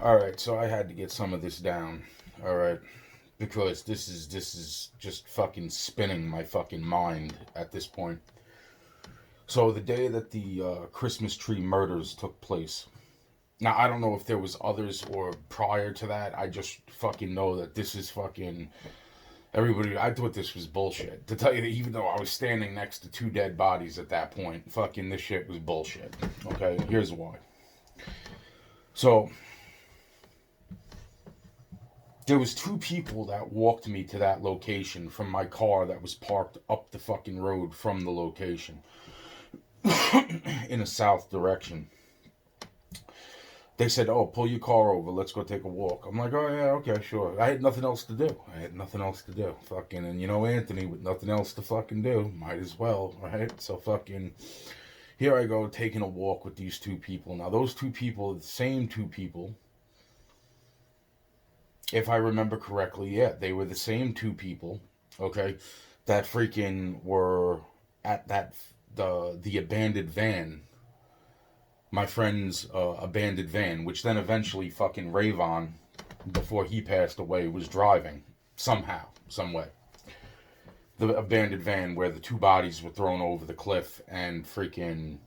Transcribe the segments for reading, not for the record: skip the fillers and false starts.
Alright, so I had to get some of this down. Alright. Because this is just fucking spinning my fucking mind at this point. So the day that the Christmas tree murders took place. Now I don't know if there was others or prior to that. I just fucking know that this is fucking everybody. I thought this was bullshit. To tell you that, even though I was standing next to two dead bodies at that point, fucking this shit was bullshit. Okay, here's why. So there was two people that walked me to that location from my car that was parked up the fucking road from the location in a south direction. They said, "Oh, pull your car over. Let's go take a walk." I'm like, "Oh yeah, okay, sure." I had nothing else to do. Fucking, and you know Anthony with nothing else to fucking do, might as well, right? So fucking, here I go taking a walk with these two people. Now those two people are the same two people. If I remember correctly, yeah, they were the same two people. Okay, that freaking were at the abandoned van, my friend's abandoned van, which then eventually fucking Rayvon, before he passed away, was driving somehow, some way. The abandoned van where the two bodies were thrown over the cliff, and freaking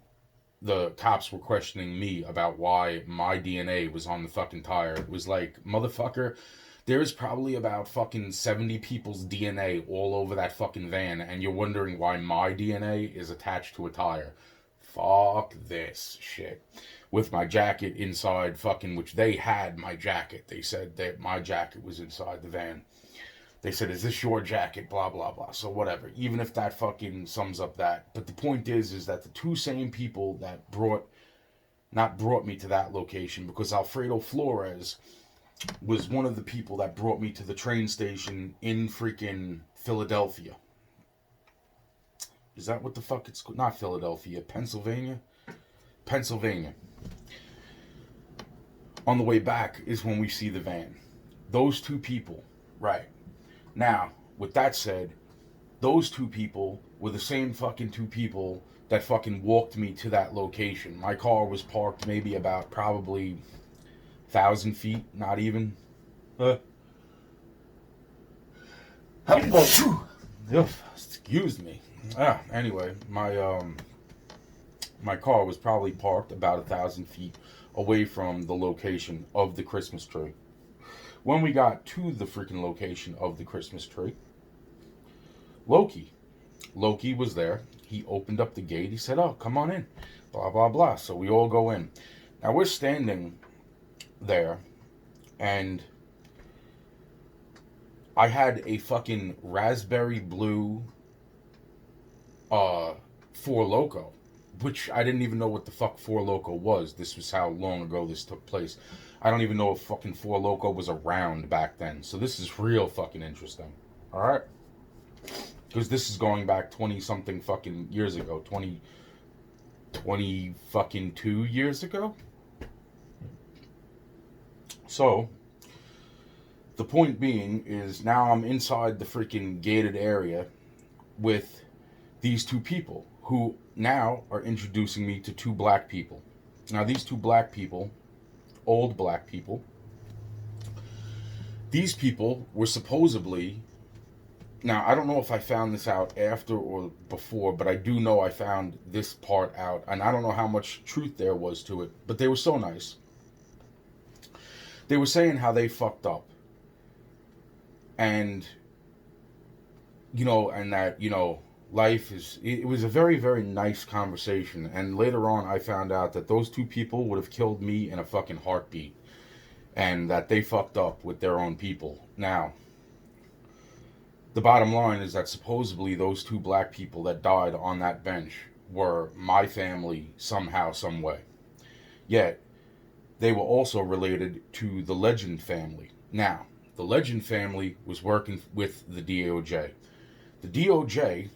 the cops were questioning me about why my DNA was on the fucking tire. It was like, motherfucker, there's probably about fucking 70 people's DNA all over that fucking van, and you're wondering why my DNA is attached to a tire. Fuck this shit. With my jacket inside, fucking, which they had my jacket. They said that my jacket was inside the van. They said, "Is this your jacket?" Blah, blah, blah. So whatever. Even if that fucking sums up that. But the point is that the two same people that not brought me to that location, because Alfredo Flores was one of the people that brought me to the train station in freaking Philadelphia. Is that what the fuck it's called? Not Philadelphia, Pennsylvania? Pennsylvania. On the way back is when we see the van. Those two people, right. Now, with that said, those two people were the same fucking two people that fucking walked me to that location. My car was parked maybe about probably 1,000 feet, not even. Excuse me. Anyway, my car was probably parked about 1,000 feet away from the location of the Christmas tree. When we got to the freaking location of the Christmas tree, Loki was there. He opened up the gate. He said, "Oh, come on in." Blah, blah, blah. So we all go in. Now we're standing there, and I had a fucking raspberry blue Four Loko, which I didn't even know what the fuck Four Loko was. This was how long ago this took place. I don't even know if fucking Four Loko was around back then. So this is real fucking interesting. Alright? Because this is going back 20 something fucking years ago. 20 fucking 2 years ago? So, the point being is now I'm inside the freaking gated area with these two people who now are introducing me to two black people. Now, these two black people, old black people, these people were supposedly, now I don't know if I found this out after or before, but I do know I found this part out, and I don't know how much truth there was to it, but they were so nice. They were saying how they fucked up. And, and that, life is, it was a very, very nice conversation. And later on, I found out that those two people would have killed me in a fucking heartbeat. And that they fucked up with their own people. Now, the bottom line is that supposedly those two black people that died on that bench were my family somehow, some way. Yet, they were also related to the Legend family. Now, the Legend family was working with the DOJ. The DOJ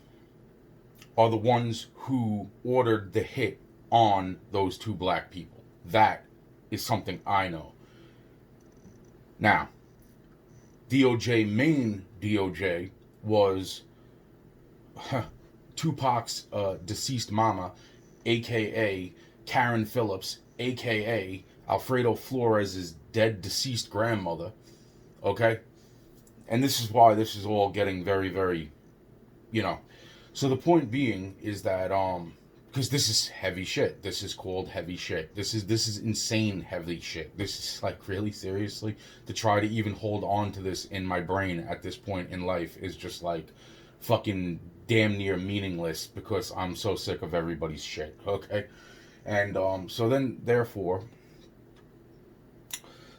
are the ones who ordered the hit on those two black people. That is something I know. Now, main DOJ was Tupac's deceased mama, aka Karen Phillips, aka Alfredo Flores' dead, deceased grandmother. Okay? And this is why this is all getting very, very, you know. So the point being is that, because this is heavy shit. This is called heavy shit. This is insane heavy shit. This is like, really, seriously, to try to even hold on to this in my brain at this point in life is just like fucking damn near meaningless because I'm so sick of everybody's shit. Okay, and so then therefore.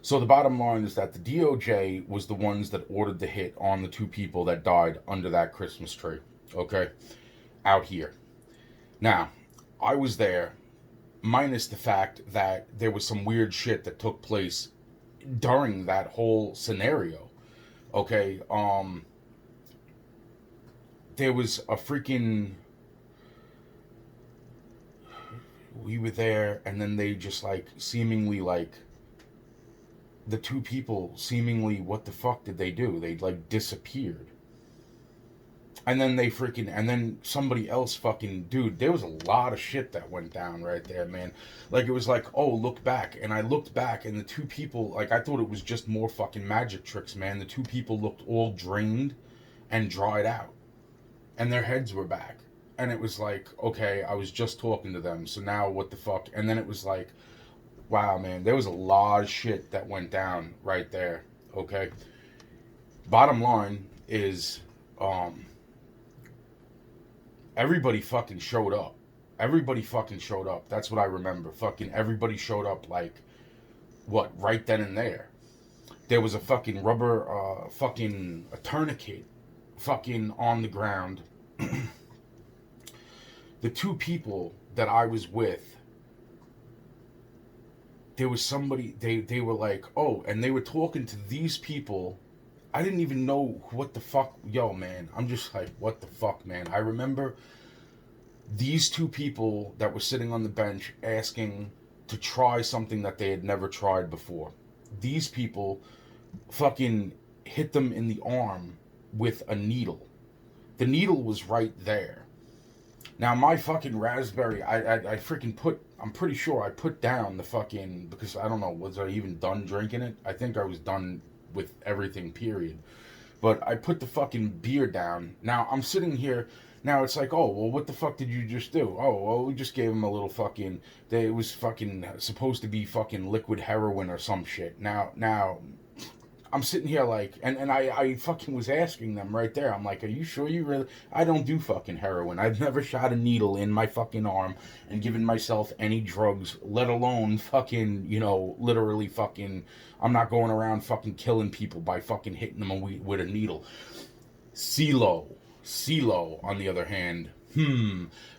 So the bottom line is that the DOJ was the ones that ordered the hit on the two people that died under that Christmas tree. Okay, out here. Now, I was there, minus the fact that there was some weird shit that took place during that whole scenario. Okay, there was a freaking. We were there, and then they just like seemingly like. The two people seemingly, what the fuck did they do? They like disappeared. And then and then somebody else fucking, dude, there was a lot of shit that went down right there, man. Like, it was like, oh, look back. And I looked back, and the two people, like, I thought it was just more fucking magic tricks, man. The two people looked all drained and dried out. And their heads were back. And it was like, okay, I was just talking to them, so now what the fuck? And then it was like, wow, man, there was a lot of shit that went down right there, okay? Bottom line is, everybody fucking showed up. Everybody fucking showed up. That's what I remember. Fucking everybody showed up, like, what, right then and there. There was a fucking rubber, a tourniquet, fucking on the ground. The two people that I was with, there was somebody, they were like, oh, and they were talking to these people. I didn't even know what the fuck, yo, man. I'm just like, what the fuck, man. I remember these two people that were sitting on the bench asking to try something that they had never tried before. These people fucking hit them in the arm with a needle. The needle was right there. Now, my fucking raspberry, I freaking I'm pretty sure I put down the fucking, because I don't know, was I even done drinking it? I think I was done with everything, period. But I put the fucking beer down. Now, I'm sitting here, now it's like, oh, well, what the fuck did you just do? Oh, well, we just gave him a little fucking, it was fucking supposed to be fucking liquid heroin or some shit. Now, I'm sitting here like, and I fucking was asking them right there. I'm like, are you sure you really? I don't do fucking heroin. I've never shot a needle in my fucking arm and given myself any drugs, let alone fucking, literally fucking, I'm not going around fucking killing people by fucking hitting them with a needle. CeeLo, on the other hand,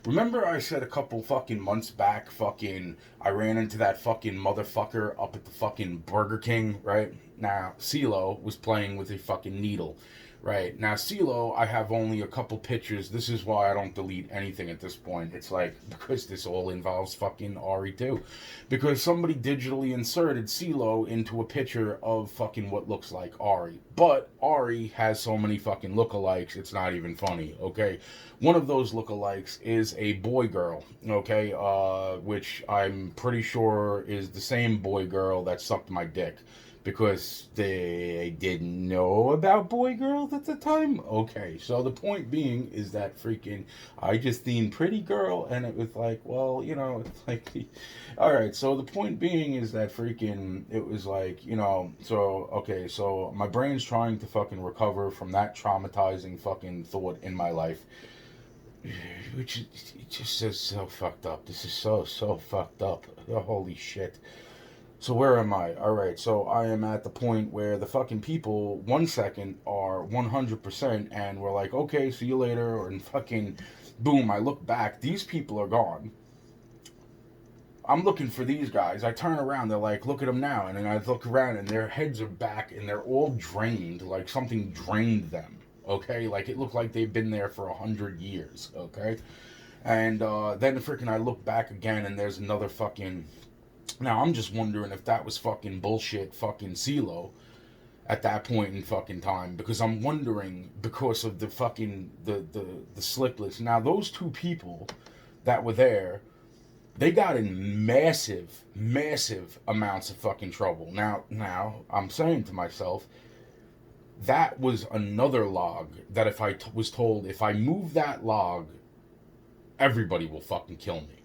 remember I said a couple fucking months back, fucking, I ran into that fucking motherfucker up at the fucking Burger King, right? Now, CeeLo was playing with a fucking needle, right? Now, CeeLo, I have only a couple pictures. This is why I don't delete anything at this point. It's like, because this all involves fucking Ari too. Because somebody digitally inserted CeeLo into a picture of fucking what looks like Ari. But Ari has so many fucking lookalikes, it's not even funny, okay? One of those lookalikes is a boy girl, okay? Which I'm pretty sure is the same boy girl that sucked my dick. Because they didn't know about boy girls at the time. Okay, so the point being is that freaking, I just themed pretty girl, and it was like, well, it's like, all right. So the point being is that freaking, it was like, so okay, so my brain's trying to fucking recover from that traumatizing fucking thought in my life, which is just so fucked up. This is so fucked up. Oh, holy shit. So where am I? All right, so I am at the point where the fucking people, 1 second, are 100%, and we're like, okay, see you later, and fucking, boom, I look back, these people are gone. I'm looking for these guys. I turn around, they're like, look at them now, and then I look around, and their heads are back, and they're all drained, like something drained them, okay? Like, it looked like they've been there for 100 years, okay? And then freaking I look back again, and there's another fucking... Now, I'm just wondering if that was fucking bullshit fucking CeeLo at that point in fucking time. Because I'm wondering, because of the fucking, the slicklets. Now, those two people that were there, They got in massive amounts of fucking trouble. Now, I'm saying to myself, that was another log that if I was told if I move that log, everybody will fucking kill me.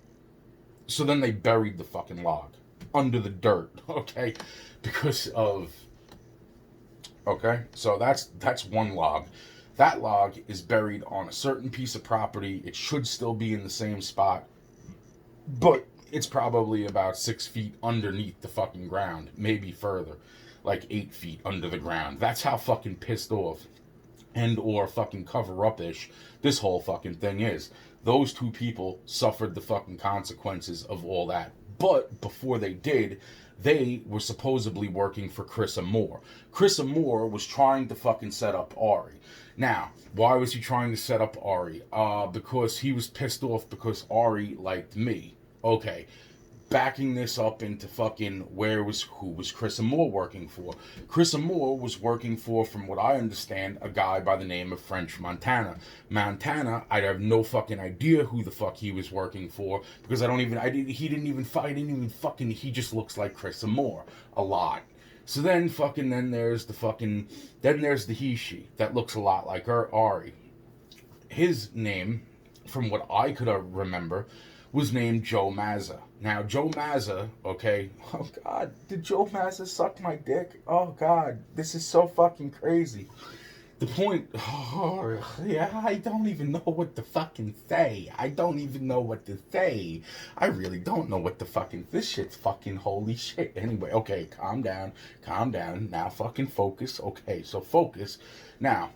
So then they buried the fucking log under the dirt, okay? Because of okay? So that's one log. That log is buried on a certain piece of property. It should still be in the same spot, but it's probably about 6 feet underneath the fucking ground, maybe further, like 8 feet under the ground. That's how fucking pissed off and or fucking cover up ish this whole fucking thing is. Those two people suffered the fucking consequences of all that. But before they did, they were supposedly working for Chris Moore. Chris Moore was trying to fucking set up Ari. Now, why was he trying to set up Ari? Because he was pissed off because Ari liked me. Okay, backing this up into fucking who was Chris Moore working for? Chris Moore was working for, from what I understand, a guy by the name of French Montana. Montana, I have no fucking idea who the fuck he was working for because he just looks like Chris Moore a lot. So then there's the he she that looks a lot like Ari. His name, from what I could remember, was named Joe Mazza. Now, Joe Mazza, okay, oh God, did Joe Mazza suck my dick? Oh God, this is so fucking crazy. The point, oh, yeah, I don't even know what to fucking say. I don't even know what to say. I really don't know what the fucking, this shit's fucking holy shit. Anyway, okay, calm down. Now fucking focus. Okay, so focus. Now,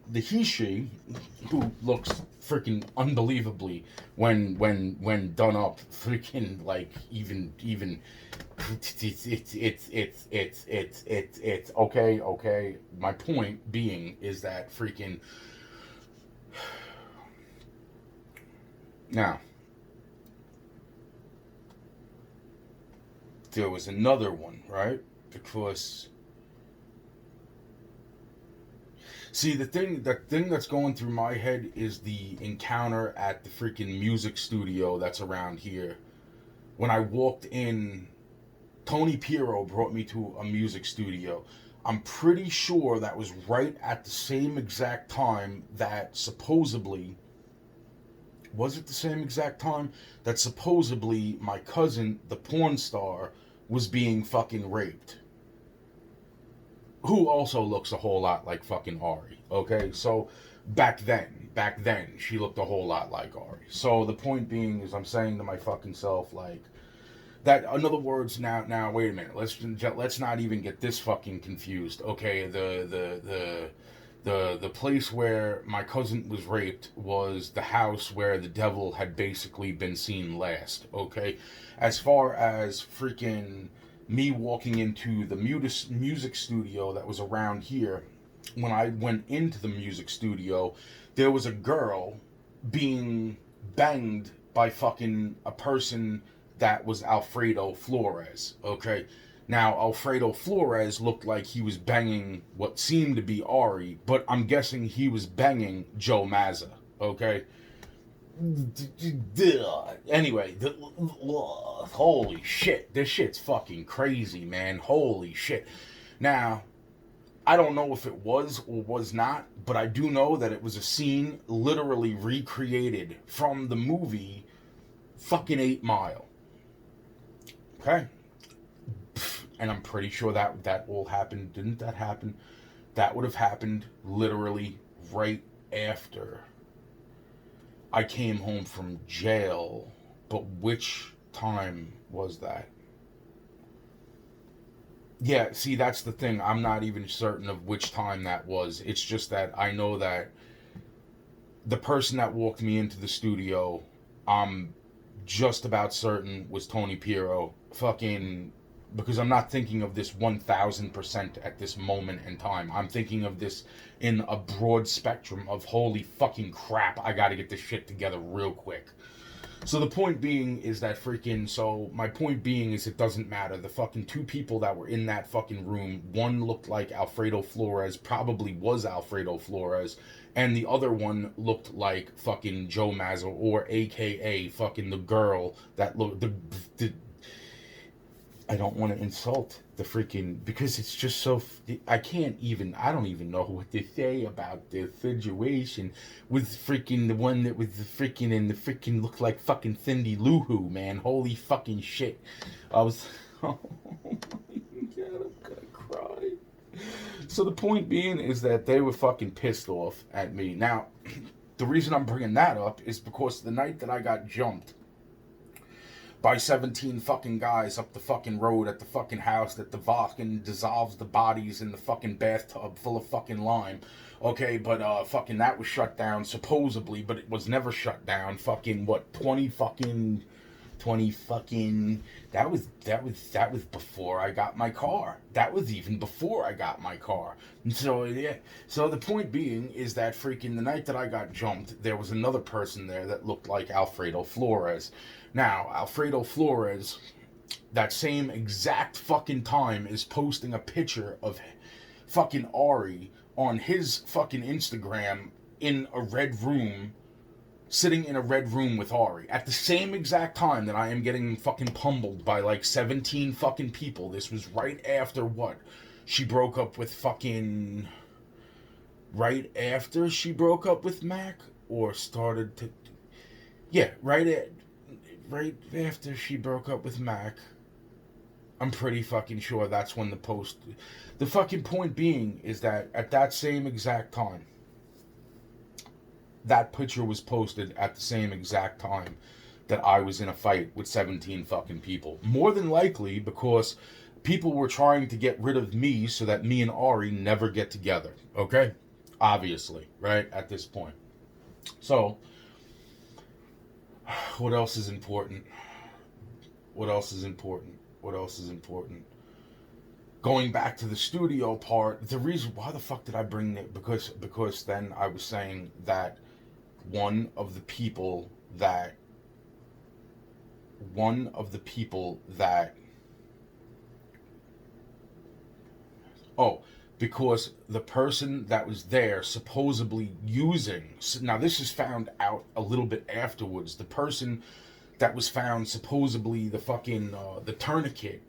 the he she, who looks freaking unbelievably when done up, freaking like even it's okay. My point being is that freaking now there was another one, right? Because see, the thing that's going through my head is the encounter at the freaking music studio that's around here. When I walked in, Tony Pirro brought me to a music studio. I'm pretty sure that was right at the same exact time that supposedly, was it the same exact time that supposedly my cousin, the porn star, was being fucking raped? Who also looks a whole lot like fucking Ari, okay? So, back then, she looked a whole lot like Ari. So, the point being is I'm saying to my fucking self, like, that, in other words, now, wait a minute, let's not even get this fucking confused, okay? The place where my cousin was raped was the house where the devil had basically been seen last, okay? As far as freaking me walking into the music studio that was around here, when I went into the music studio, there was a girl being banged by fucking a person that was Alfredo Flores, okay? Now, Alfredo Flores looked like he was banging what seemed to be Ari, but I'm guessing he was banging Joe Mazza, okay? Anyway, holy shit, this shit's fucking crazy, man. Holy shit. Now, I don't know if it was or was not, but I do know that it was a scene literally recreated from the movie fucking 8 Mile. Okay? And I'm pretty sure that all happened. Didn't that happen? That would have happened literally right after I came home from jail. But which time was that? Yeah, see, that's the thing. I'm not even certain of which time that was. It's just that I know that the person that walked me into the studio, I'm just about certain was Tony Pirro. Fucking, because I'm not thinking of this 1000% at this moment in time. I'm thinking of this in a broad spectrum of holy fucking crap, I gotta get this shit together real quick. So the point being is that freaking, so my point being is it doesn't matter. The fucking two people that were in that fucking room, one looked like Alfredo Flores, probably was Alfredo Flores, and the other one looked like fucking Joe Mazzo, or AKA fucking the girl that looked, the I don't want to insult the freaking, because it's just so, I don't even know what to say about the situation with freaking the one that was the freaking, and the freaking looked like fucking Cindy Lou Who, man. Holy fucking shit. I was, oh my god, I'm gonna cry. So the point being is that they were fucking pissed off at me. Now, the reason I'm bringing that up is because the night that I got jumped by 17 fucking guys up the fucking road at the fucking house that the fucking dissolves the bodies in the fucking bathtub full of fucking lime. Okay, but fucking that was shut down supposedly, but it was never shut down. Fucking what, 20 fucking that was before I got my car. That was even before I got my car. And so yeah, so the point being is that freaking the night that I got jumped, there was another person there that looked like Alfredo Flores. Now, Alfredo Flores, that same exact fucking time, is posting a picture of fucking Ari on his fucking Instagram in a red room, sitting in a red room with Ari at the same exact time that I am getting fucking pummeled by like 17 fucking people. This was right after what? She broke up with fucking, right after she broke up with Mac, or started to, yeah, right after she broke up with Mac. I'm pretty fucking sure that's when the post, the fucking point being is that at that same exact time, that picture was posted at the same exact time that I was in a fight with 17 fucking people. More than likely because people were trying to get rid of me so that me and Ari never get together. Okay? Obviously, right? At this point. So, what else is important? What else is important? What else is important? Going back to the studio part, the reason why the fuck did I bring it? Because then I was saying that one of the people that oh, because the person that was there supposedly using, now this is found out a little bit afterwards, the person that was found supposedly the fucking the tourniquet,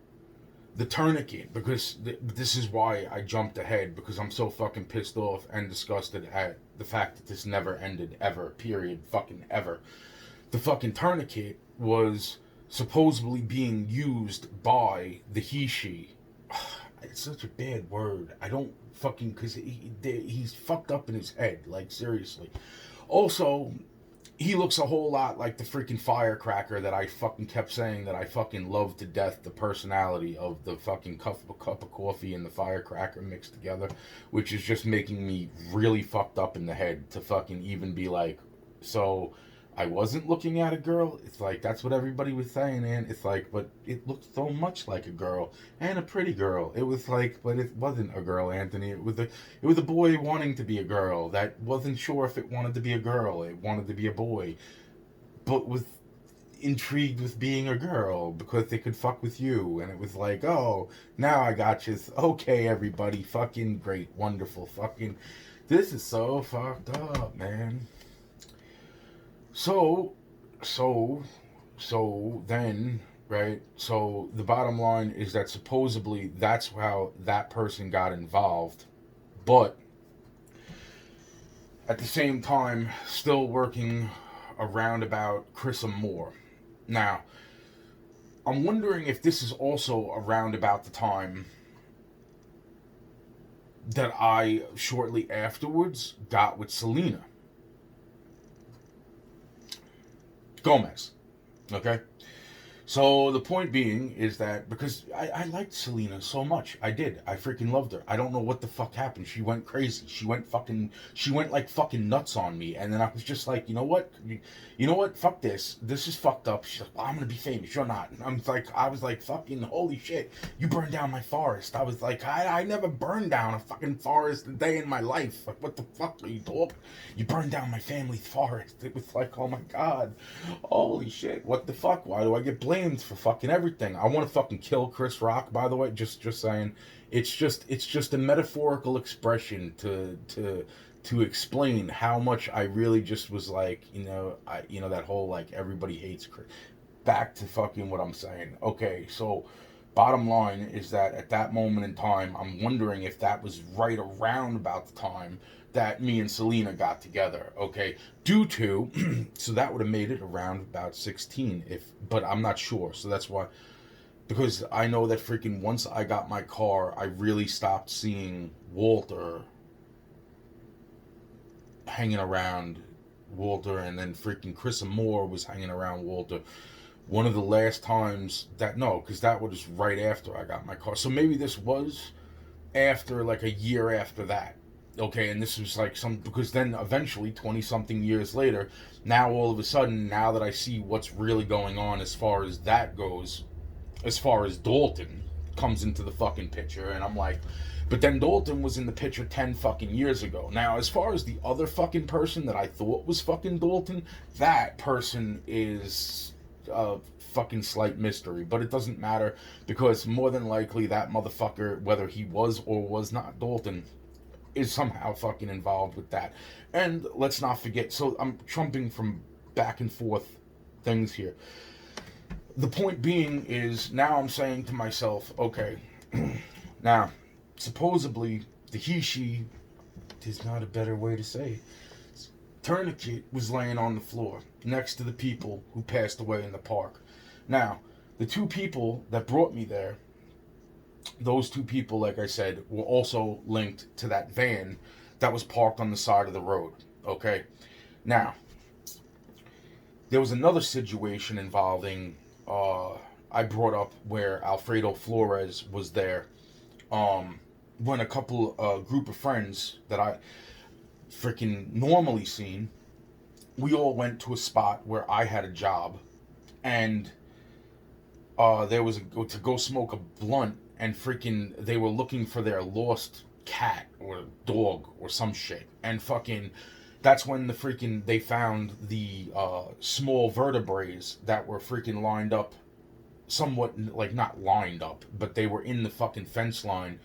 because this is why I jumped ahead, because I'm so fucking pissed off and disgusted at the fact that this never ended ever, period, fucking ever. The fucking tourniquet was supposedly being used by the he-she. It's such a bad word. I don't fucking, because he's fucked up in his head, like seriously. Also, he looks a whole lot like the freaking firecracker that I fucking kept saying that I fucking love to death, the personality of the fucking cup of coffee and the firecracker mixed together, which is just making me really fucked up in the head to fucking even be like, so I wasn't looking at a girl. It's like, that's what everybody was saying, and it's like, but it looked so much like a girl, and a pretty girl. It was like, but it wasn't a girl, Anthony. It was a boy wanting to be a girl that wasn't sure if it wanted to be a girl. It wanted to be a boy, but was intrigued with being a girl because they could fuck with you, and it was like, oh, now I got you. Okay, everybody, fucking great, wonderful, fucking, this is so fucked up, man. So, then, right? So the bottom line is that supposedly that's how that person got involved, but at the same time, still working around about Chrissa Moore. Now, I'm wondering if this is also around about the time that I shortly afterwards got with Selena Gomez. Okay? So the point being is that because I liked Selena so much, I did. I freaking loved her. I don't know what the fuck happened. She went crazy. She went like fucking nuts on me. And then I was just like, you know what? You know what? Fuck this. This is fucked up. She's like, well, I'm gonna be famous. You're not. And I was like, fucking holy shit. You burned down my forest. I was like, I never burned down a fucking forest a day in my life. Like, what the fuck are you talking? You burned down my family forest. It was like, oh my god. Holy shit, what the fuck? Why do I get blamed for fucking everything? I want to fucking kill Chris Rock, by the way, just saying. It's just a metaphorical expression to explain how much I really just was like, that whole like everybody hates Chris. Back to fucking what I'm saying. Okay, so bottom line is that at that moment in time, I'm wondering if that was right around about the time that me and Selena got together, okay? Due to, so that would have made it around about 16, but I'm not sure, so that's why, because I know that freaking once I got my car, I really stopped seeing hanging around Walter, and then freaking Chris Moore was hanging around Walter. One of the last times no, because that was right after I got my car, so maybe this was after, like a year after that. Okay, and this was like because then eventually 20 something years later, now all of a sudden, now that I see what's really going on as far as that goes, as far as Dalton comes into the fucking picture, and I'm like, but then Dalton was in the picture 10 fucking years ago. Now, as far as the other fucking person that I thought was fucking Dalton, that person is a fucking slight mystery, but it doesn't matter because more than likely that motherfucker, whether he was or was not Dalton, is somehow fucking involved with that. And let's not forget, so I'm jumping from back and forth things here. The point being is now I'm saying to myself, okay, now supposedly the he-she, there's not a better way to say it, tourniquet was laying on the floor next to the people who passed away in the park. Now, the two people that brought me there, those two people, like I said, were also linked to that van that was parked on the side of the road. Okay? Now, there was another situation involving, I brought up where Alfredo Flores was there, when a group of friends that I freaking normally seen, we all went to a spot where I had a job, and there was to go smoke a blunt, and freaking they were looking for their lost cat or dog or some shit, and fucking that's when they found the small vertebrae that were freaking lined up, somewhat like not lined up, but they were in the fucking fence line,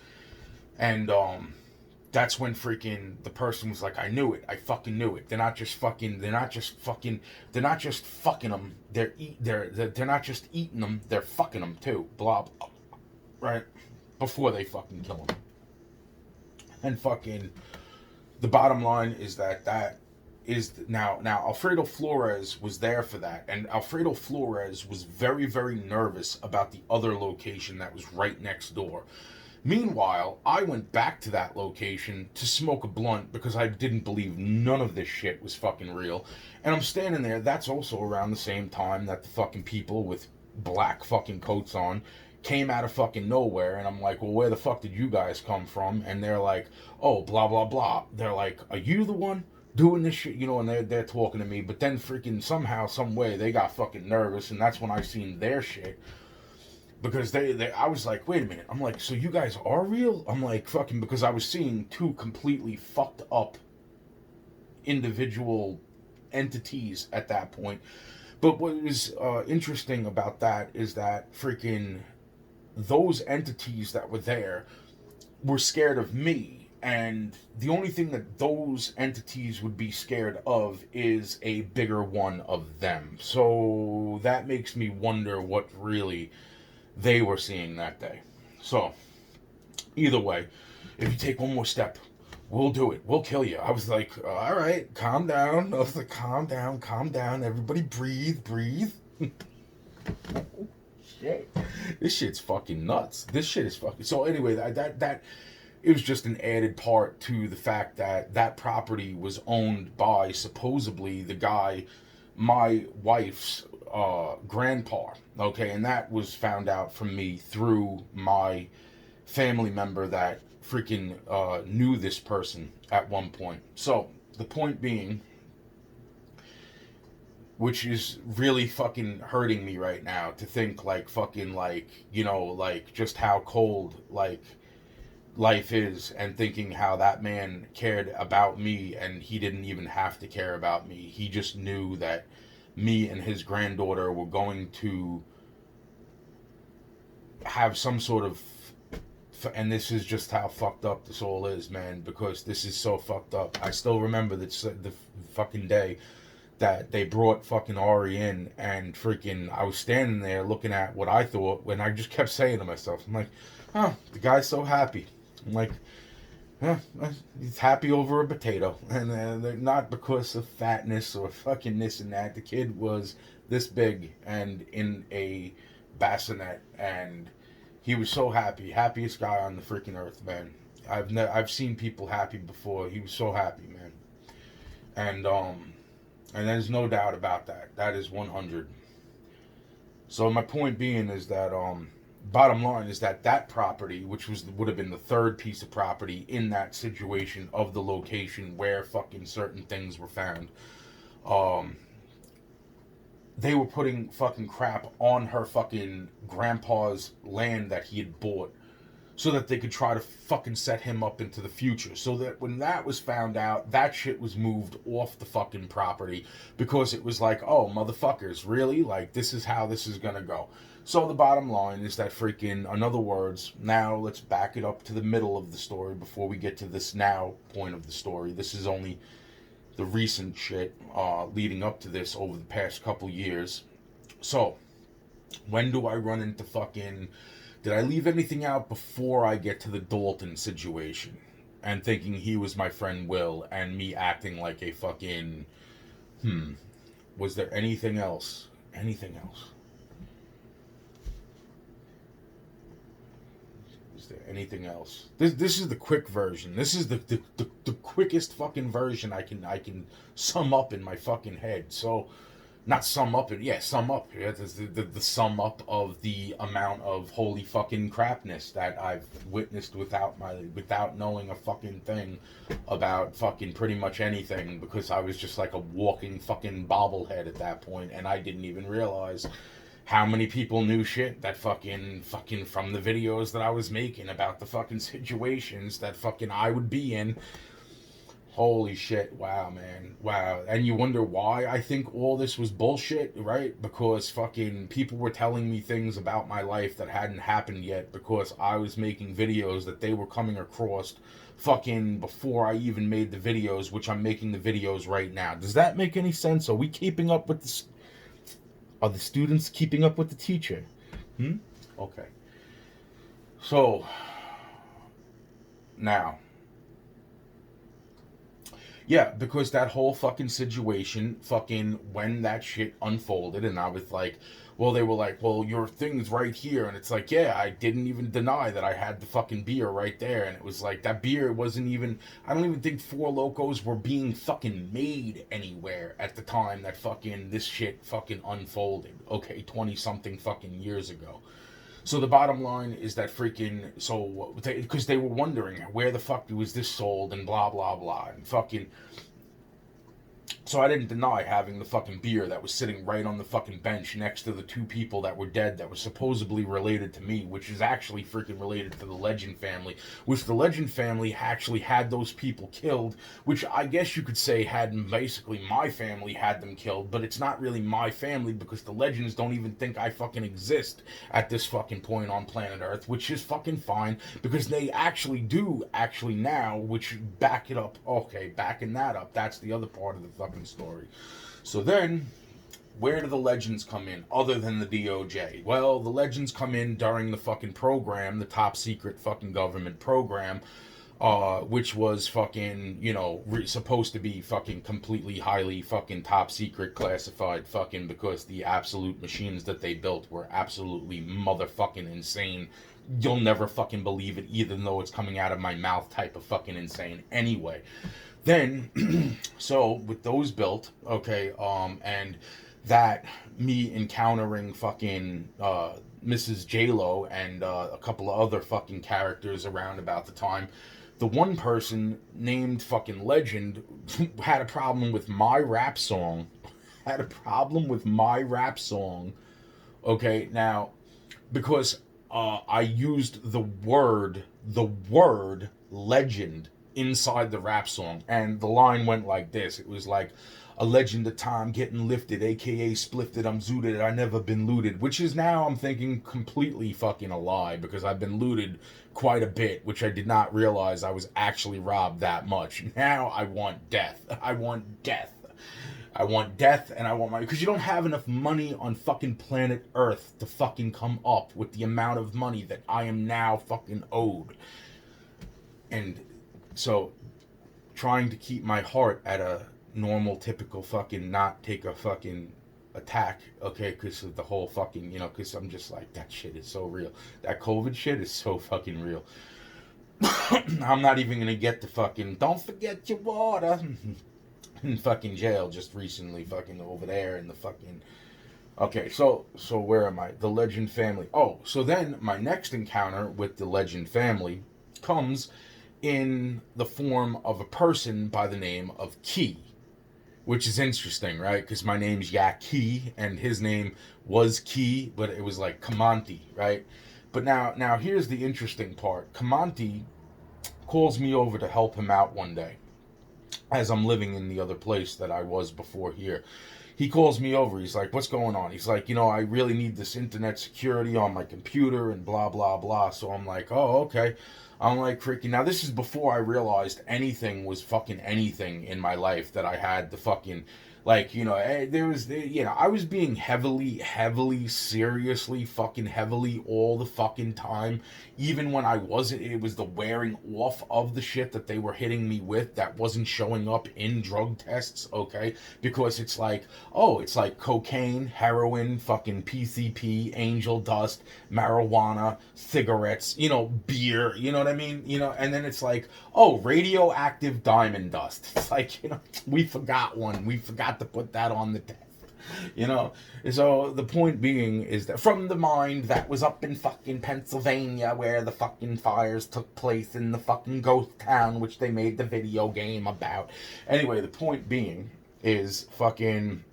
and that's when freaking the person was like, I knew it. I fucking knew it. They're not just fucking them. They're not just eating them. They're fucking them too. Blah, blah, right? Before they fucking kill them. And fucking the bottom line is that is now Alfredo Flores was there for that, and Alfredo Flores was very, very nervous about the other location that was right next door. Meanwhile, I went back to that location to smoke a blunt because I didn't believe none of this shit was fucking real. And I'm standing there, that's also around the same time that the fucking people with black fucking coats on came out of fucking nowhere, and I'm like, well, where the fuck did you guys come from? And they're like, oh, blah, blah, blah. They're like, are you the one doing this shit? And they're talking to me, but then freaking somehow, some way, they got fucking nervous, and that's when I seen their shit. Because I was like, wait a minute. I'm like, so you guys are real? I'm like, fucking, because I was seeing two completely fucked up individual entities at that point. But what was interesting about that is that freaking those entities that were there were scared of me. And the only thing that those entities would be scared of is a bigger one of them. So that makes me wonder what really they were seeing that day. So, either way, if you take one more step, we'll do it. We'll kill you. I was like, all right, calm down. I was like, calm down. Everybody breathe. Shit. This shit's fucking nuts. This shit is fucking... So anyway, that it was just an added part to the fact that that property was owned by, supposedly, the guy, my wife's grandpa, okay, and that was found out from me through my family member that freaking knew this person at one point. So the point being, which is really fucking hurting me right now to think like fucking like, you know, like just how cold like life is, and thinking how that man cared about me and he didn't even have to care about me. He just knew that me and his granddaughter were going to have some sort of, and this is just how fucked up this all is, man, because this is so fucked up. I still remember the fucking day that they brought fucking Ari in, and freaking I was standing there looking at what I thought, when I just kept saying to myself, I'm like, huh, the guy's so happy. I'm like, yeah, he's happy over a potato, and not because of fatness or fucking this and that. The kid was this big and in a bassinet, and he was so happy, happiest guy on the freaking earth, man. I've seen people happy before. He was so happy, man, and there's no doubt about that. That is 100. So my point being is that bottom line is that that property, which would have been the third piece of property in that situation of the location where fucking certain things were found, they were putting fucking crap on her fucking grandpa's land that he had bought, so that they could try to fucking set him up into the future. So that when that was found out, that shit was moved off the fucking property, because it was like, oh, motherfuckers, really? Like, this is how this is gonna go. So the bottom line is that freaking, in other words, now let's back it up to the middle of the story before we get to this now point of the story. This is only the recent shit leading up to this over the past couple years. So, when do I run into fucking... Did I leave anything out before I get to the Dalton situation? And thinking he was my friend Will, and me acting like a fucking... Was there anything else? Anything else? Is there anything else? This is the quick version. This is the quickest fucking version I can sum up in my fucking head. So... Not sum up, sum up. Yeah, the sum up of the amount of holy fucking crapness that I've witnessed without knowing a fucking thing about fucking pretty much anything, because I was just like a walking fucking bobblehead at that point, and I didn't even realize how many people knew shit that fucking from the videos that I was making about the fucking situations that fucking I would be in. Holy shit, wow, man, wow. And you wonder why I think all this was bullshit, right? Because fucking people were telling me things about my life that hadn't happened yet, because I was making videos that they were coming across fucking before I even made the videos, which I'm making the videos right now. Does that make any sense? Are we keeping up with the... Are the students keeping up with the teacher? Okay. So, now... Yeah, because that whole fucking situation, fucking when that shit unfolded, and I was like, well, they were like, well, your thing's right here, and it's like, yeah, I didn't even deny that I had the fucking beer right there, and it was like, that beer wasn't even, I don't even think Four Locos were being fucking made anywhere at the time that fucking this shit fucking unfolded, okay, 20-something fucking years ago. So the bottom line is that freaking, so, because they were wondering where the fuck was this sold and blah, blah, blah, and fucking, so I didn't deny having the fucking beer that was sitting right on the fucking bench next to the two people that were dead that were supposedly related to me, which is actually freaking related to the Legend family, which the Legend family actually had those people killed, which I guess you could say had basically my family had them killed, but it's not really my family because the Legends don't even think I fucking exist at this fucking point on planet Earth, which is fucking fine because they actually do actually now, which back it up. Okay, backing that up, that's the other part of the fucking story. So then, where do the Legends come in other than the DOJ? Well, the Legends come in during the fucking program, the top secret fucking government program, which was fucking, you know, supposed to be fucking completely highly fucking top secret classified fucking, because the absolute machines that they built were absolutely motherfucking insane. You'll never fucking believe it, even though it's coming out of my mouth type of fucking insane. Anyway, then, so with those built, okay, and that me encountering fucking Mrs. J-Lo and a couple of other fucking characters around about the time. The one person named fucking Legend had a problem with my rap song. Had a problem with my rap song. Okay, now, because I used the word legend inside the rap song, and the line went like this. It was like, a legend of time getting lifted, aka splifted, I'm zooted, I never been looted, which is now, I'm thinking, completely fucking a lie, because I've been looted quite a bit, which I did not realize I was actually robbed that much. Now I want death. I want death. I want death, and I want money, because you don't have enough money on fucking planet Earth to fucking come up with the amount of money that I am now fucking owed. And so, trying to keep my heart at a normal, typical fucking not take a fucking attack, okay, because of the whole fucking, because I'm just like, that shit is so real. That COVID shit is so fucking real. I'm not even gonna get the fucking, don't forget your water. In fucking jail just recently, fucking over there in the fucking. Okay, so where am I? The Legend family. Oh, so then my next encounter with the Legend family comes in the form of a person by the name of Key, which is interesting, right? Because my name's Yaki, and his name was Key, but it was like Kamanti, right? But now here's the interesting part. Kamanti calls me over to help him out one day, as I'm living in the other place that I was before here. He calls me over. He's like, what's going on? He's like, I really need this internet security on my computer and blah, blah, blah. So I'm like, oh, okay. I'm like, freaking. Now, this is before I realized anything was fucking anything in my life, that I had the fucking, like, there was, I was being heavily, seriously, fucking heavily all the fucking time. Even when I wasn't, it was the wearing off of the shit that they were hitting me with that wasn't showing up in drug tests, okay? Because it's like, oh, it's like cocaine, heroin, fucking PCP, angel dust, marijuana, cigarettes, beer, you know what I mean? And then it's like, oh, radioactive diamond dust. It's like, we forgot one. We forgot to put that on the test. So the point being is that from the mind that was up in fucking Pennsylvania, where the fucking fires took place in the fucking ghost town, which they made the video game about. Anyway, the point being is fucking.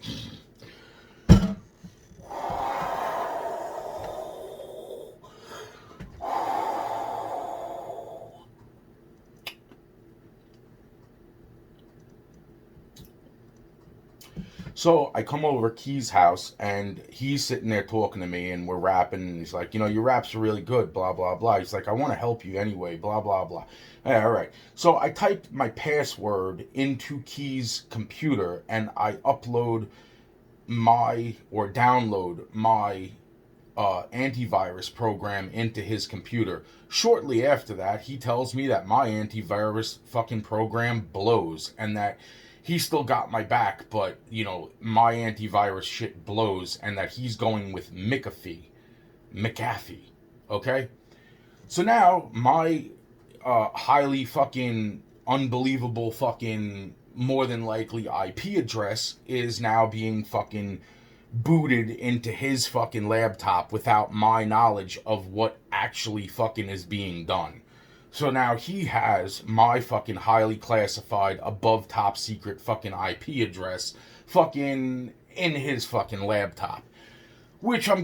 So I come over to Key's house, and he's sitting there talking to me, and we're rapping, and he's like, your raps are really good, blah, blah, blah. He's like, I want to help you anyway, blah, blah, blah. Yeah, all right. So I typed my password into Key's computer, and I download my antivirus program into his computer. Shortly after that, he tells me that my antivirus fucking program blows, and that he still got my back, but, my antivirus shit blows, and that he's going with McAfee, okay? So now, my highly fucking unbelievable fucking more than likely IP address is now being fucking booted into his fucking laptop without my knowledge of what actually fucking is being done. So now he has my fucking highly classified, above top secret fucking IP address fucking in his fucking laptop. Which I'm